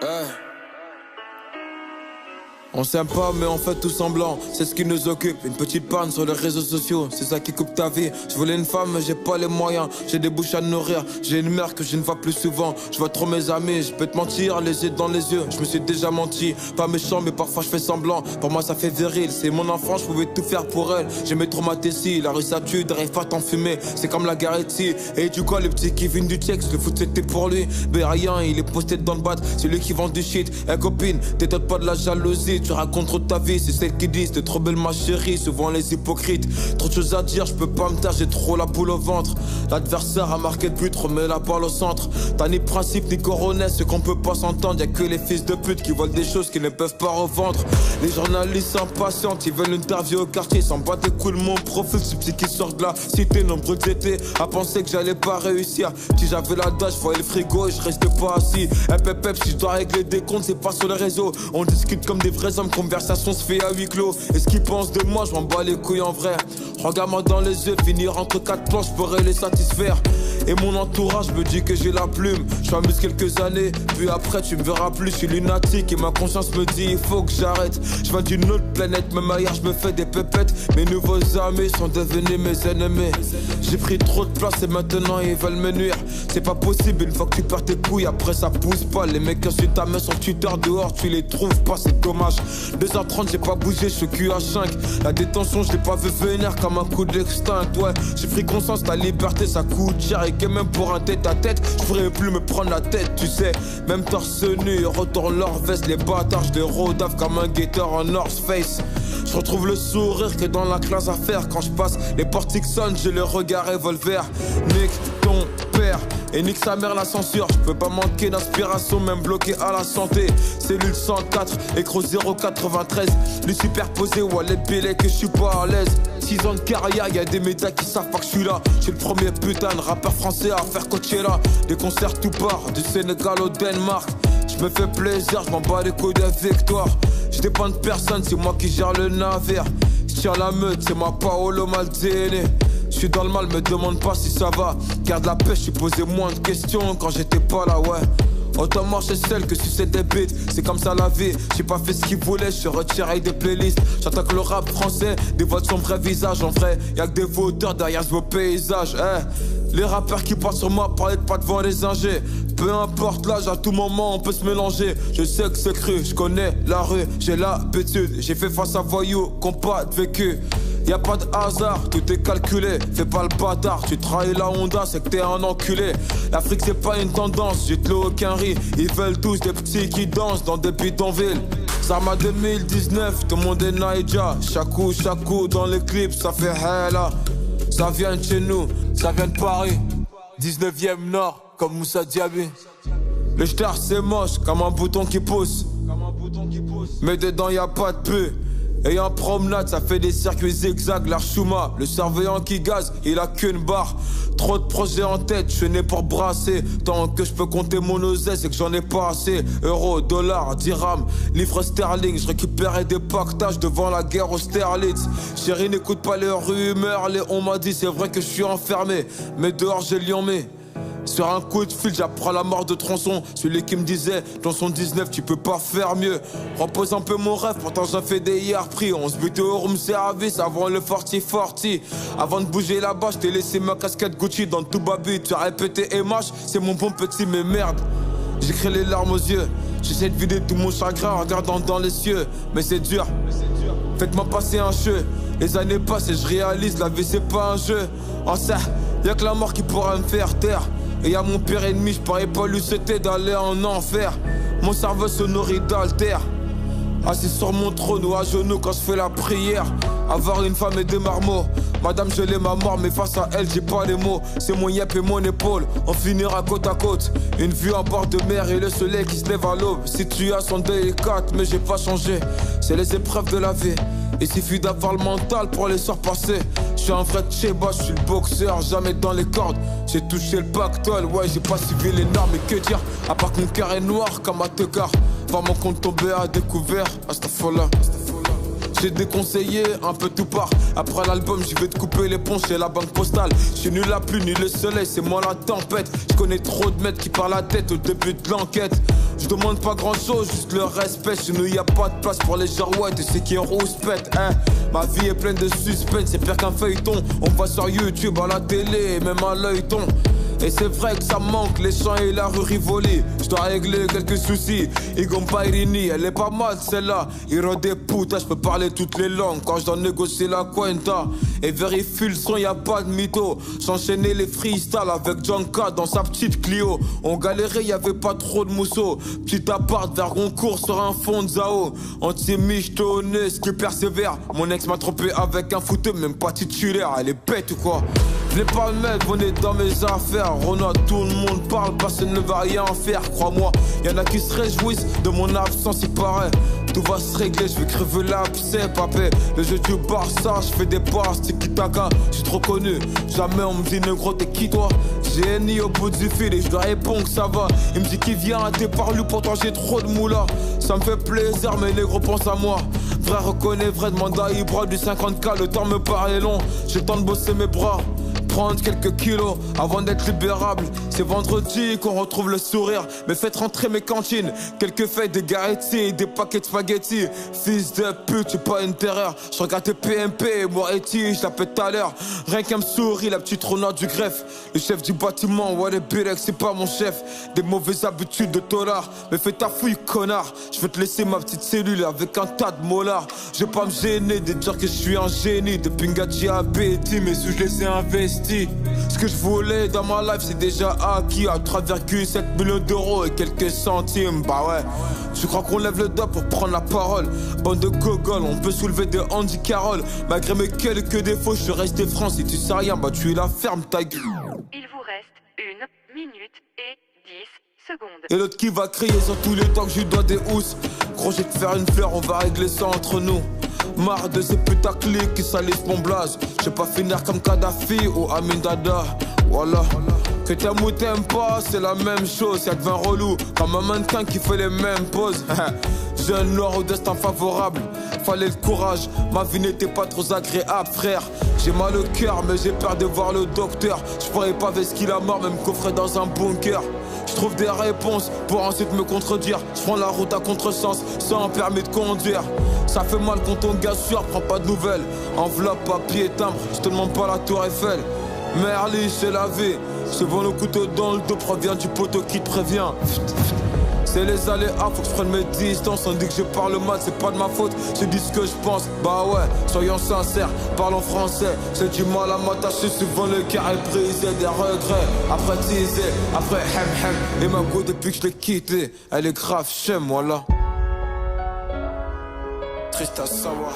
Hey. On s'aime pas mais on fait tout semblant, c'est ce qui nous occupe. Une petite panne sur les réseaux sociaux, c'est ça qui coupe ta vie. Je voulais une femme mais j'ai pas les moyens. J'ai des bouches à nourrir, j'ai une mère que je ne vois plus souvent. Je vois trop mes amis, je peux te mentir, les yeux dans les yeux. Je me suis déjà menti, pas méchant mais parfois je fais semblant. Pour moi ça fait viril, c'est mon enfant, je pouvais tout faire pour elle. J'ai mes traumatismes ici, la rue ça tue, t'arrives pas à t'enfumer. C'est comme la guerre ici. Et du coup le petit qui vient du check, le foot c'était pour lui. Mais rien, il est posté dans le bat, c'est lui qui vend du shit. Eh copine, t'étonnes pas de la jalousie, tu racontes trop de ta vie, c'est celle qui disent t'es trop belle ma chérie, souvent les hypocrites. Trop de choses à dire, je peux pas me taire, j'ai trop la boule au ventre. L'adversaire a marqué le but, remets la balle au centre. T'as ni principe ni coronet, ce qu'on peut pas s'entendre. Y'a que les fils de pute qui volent des choses qu'ils ne peuvent pas revendre. Les journalistes impatientes, ils veulent une interview au quartier. S'en battent les couilles de mon profil, ce petit qui sort de la cité. Nombreux étaient à penser que j'allais pas réussir. Si j'avais la dash, je voyais le frigo et je restais pas assis. Pep, si je dois régler des comptes, c'est pas sur les réseaux. On discute comme des vrais hommes, conversation se fait à huis clos. Et ce qu'ils pensent de moi, je m'en bats les couilles en vrai. Regarde-moi dans les yeux, finir entre quatre planches, je pourrais les satisfaire. Et mon entourage me dit que j'ai la plume. Je m'amuse quelques années, puis après tu me verras plus. Je suis lunatique et ma conscience me dit il faut que j'arrête. Je viens d'une autre planète, même ailleurs je me fais des pépettes. Mes nouveaux amis sont devenus mes ennemis. J'ai pris trop de place et maintenant ils veulent me nuire. C'est pas possible, une fois que tu perds tes couilles, après ça pousse pas. Les mecs qui insultent ta mère sont tuteurs dehors, tu les trouves pas, c'est dommage. 2h30 j'ai pas bougé, je suis cul à 5. La détention je l'ai pas vu venir comme un coup d'extinct. Ouais, j'ai pris conscience, la liberté ça coûte cher. Et que même pour un tête à tête, je pourrais plus me prendre la tête, tu sais. Même torse nu, ils retournent leur veste. Les bâtards, je les rodave comme un guetteur en North Face. Je retrouve le sourire que dans la classe à faire. Quand je passe, les portiques sonnent, j'ai le regard revolver. Nique ton père et nique sa mère la censure. Je peux pas manquer d'inspiration, même bloqué à la santé. Cellule 104, écro 093. Lui superposé, wallet bélé que je suis pas à l'aise. 6 ans de carrière, y'a des médias qui savent pas que je suis là. J'suis le premier putain de rappeur français à faire Coachella. Des concerts tout part, du Sénégal au Danemark. Je me fais plaisir, je m'en bats les couilles de victoire. Je dépends de personne, c'est moi qui gère le navire. Je tiens la meute, c'est moi Paolo Maldini. Je suis dans le mal, me demande pas si ça va. Garde la pêche, je posé moins de questions quand j'étais pas là, ouais. Autant marcher seul que si c'était bête, c'est comme ça la vie. J'ai pas fait ce qu'il voulait, je suis retiré des playlists. J'attaque le rap français, dévoile son vrai visage. En vrai, y'a que des vauteurs derrière ce beau paysage. Les rappeurs qui parlent sur moi parlaient pas devant les ingés. Peu importe l'âge, à tout moment on peut se mélanger. Je sais que c'est cru, je connais la rue, j'ai l'habitude. J'ai fait face à voyous, qu'on pas de vécu. Y'a pas de hasard, tout est calculé. Fais pas le bâtard, tu trahis la Honda, c'est que t'es un enculé. L'Afrique c'est pas une tendance, j'ai de l'eau aucun riz. Ils veulent tous des petits qui dansent dans des bidonvilles. Sarma 2019, tout le monde est Naïja. Chaque coup dans les clips, ça fait hella. Ça vient de chez nous, ça vient de Paris. 19e Nord, comme Moussa Diaby. Le star c'est moche, comme un bouton qui pousse. Mais dedans y'a pas de peu. Et en promenade, ça fait des circuits zigzags, l'Archouma, le surveillant qui gaze, il a qu'une barre. Trop de projets en tête, je suis né pour brasser. Tant que je peux compter mon oseille, c'est que j'en ai pas assez. Euros, dollars, dirhams, livres sterling. Je récupérais des pactages devant la guerre aux Sterlitz. Chérie, n'écoute pas les rumeurs, on m'a dit c'est vrai que je suis enfermé. Mais dehors j'ai liomé. Sur un coup de fil, j'apprends la mort de tronçon. Celui qui me disait, dans son 19, tu peux pas faire mieux. Repose un peu mon rêve, pourtant j'en fais des hier pris. On se butait au room service avant le 40-40. Avant de bouger là-bas, je t'ai laissé ma casquette Gucci dans tout babu. Tu as répété MH, c'est mon bon petit, mais merde. J'écris les larmes aux yeux. J'essaie de vider tout mon chagrin en regardant dans les cieux. Mais c'est dur, faites-moi passer un jeu. Les années passent et je réalise, la vie c'est pas un jeu. En ça, y'a que la mort qui pourra me faire taire. Et y'a mon pire ennemi, je parie pas lui c'était d'aller en enfer. Mon cerveau se nourrit d'altère. Assis sur mon trône ou à genoux quand je fais la prière. Avoir une femme et des marmots. Madame je l'ai ma mort mais face à elle j'ai pas les mots. C'est mon yep et mon épaule, on finira côte à côte. Une vue en bord de mer et le soleil qui se lève à l'aube. Situation délicate mais j'ai pas changé. C'est les épreuves de la vie. Il suffit d'avoir le mental pour les surpasser. Je suis un vrai tchéba, je suis le boxeur, jamais dans les cordes. J'ai touché le pactole, ouais j'ai pas suivi les normes. Et que dire, à part que mon cœur est noir comme à Tegar. Voir mon compte tomber à découvert, Astafallah. J'ai déconseillé un peu tout part. Après l'album, j'y vais te couper les ponts chez la banque postale. J'suis ni la pluie ni le soleil, c'est moi la tempête. J'connais trop de mecs qui parlent la tête au début de l'enquête. Je demande pas grand chose, juste le respect. Chez nous y a pas de place pour les girouettes et c'est qui rouspètent, hein. Ma vie est pleine de suspense, c'est pire qu'un feuilleton. On va sur YouTube, à la télé, même à l'œilleton. Et c'est vrai que ça manque, les champs et la rue Rivoli. Je dois régler quelques soucis. Igor Pairini, elle est pas mal celle-là. Hiro des putes, je peux parler toutes les langues quand je dois négocier la cuenta. Et vérifie le son, y a pas de mytho. J'enchaînais les freestyles avec Janka dans sa petite Clio. On galérait, y avait pas trop de mousseau. Petit appart vers Goncourt sur un fond de Zao. Anti-michetonneuse qui persévère. Mon ex m'a trompé avec un footeux, même pas titulaire. Elle est bête ou quoi? Je n'ai pas le mettre, venez dans mes affaires. Rona, tout le monde parle, personne ne va rien faire, crois-moi. Y'en a qui se réjouissent de mon absence, il paraît. Tout va se régler, je vais crever l'abcès, papé. Le jeu du Barça, je fais des passes, tiki-taka. J'suis trop connu, jamais on me dit négro, t'es qui toi? J'ai ni au bout du fil et je dois répondre que ça va. Il me dit qu'il vient à tes parlus, pourtant j'ai trop de moula. Ça me fait plaisir, mais les gros pensent à moi. Vrai reconnaît vrai, demande à Ibra du 50K, le temps me paraît long. J'ai le temps de bosser mes bras. Prendre quelques kilos avant d'être libérable. C'est vendredi qu'on retrouve le sourire. Mais faites rentrer mes cantines. Quelques feuilles de Garetti et des paquets de spaghetti. Fils de pute, j'ai pas une terreur. Je regarde tes PMP et Moretti, je l'appelle tout à l'heure. Rien qu'un me sourit, la petite Rona du greffe. Le chef du bâtiment, ouais les Birex, c'est pas mon chef. Des mauvaises habitudes de tolard. Mais fais ta fouille, connard. Je vais te laisser ma petite cellule avec un tas de molars. Je vais pas me gêner de dire que je suis un génie. Depuis Ngati à Betty, mes sous je les ai investis. Ce que je voulais dans ma life c'est déjà acquis à 3,7 millions d'euros et quelques centimes. Bah ouais, tu crois qu'on lève le doigt pour prendre la parole? Bande de gogoles, on peut soulever des Andy Carroll. Malgré mes quelques défauts, je suis resté franc. Si tu sais rien, bah tu es la ferme ta gueule. Il vous reste 1 minute et 10 secondes. Et l'autre qui va crier sur tous les temps que je lui dois des housses. Gros, j'ai te faire une fleur, on va régler ça entre nous. Marre de ces putaclics qui salissent mon blaze. Je vais pas finir comme Kadhafi ou Amin Dada. Voilà. Que t'aimes ou t'aimes pas, c'est la même chose. Y'a que 20 relous, comme un mannequin qui fait les mêmes poses. Jeune noir au destin favorable, fallait le courage. Ma vie n'était pas trop agréable, frère. J'ai mal au cœur, mais j'ai peur de voir le docteur. Je pourrais pas ver ce qu'il a mort, même coffré dans un bunker. Je trouve des réponses pour ensuite me contredire. Je prends la route à contresens, sans permis de conduire. Ça fait mal quand ton gars sûr prend pas de nouvelles. Enveloppe, papier, timbre, je te demande pas la tour Eiffel. Merli, c'est la vie. Se vend le couteau dans le dos, provient du poteau qui te prévient. C'est les aléas, faut que je prenne mes distances. On dit que je parle mal, c'est pas de ma faute. Je dis ce que je pense, bah ouais, soyons sincères, parlons français. J'ai du mal à m'attacher, souvent le cœur est brisé. Des regrets, après teaser, après hem. Et ma go depuis que je l'ai quittée, elle est grave chez moi là. Triste à savoir.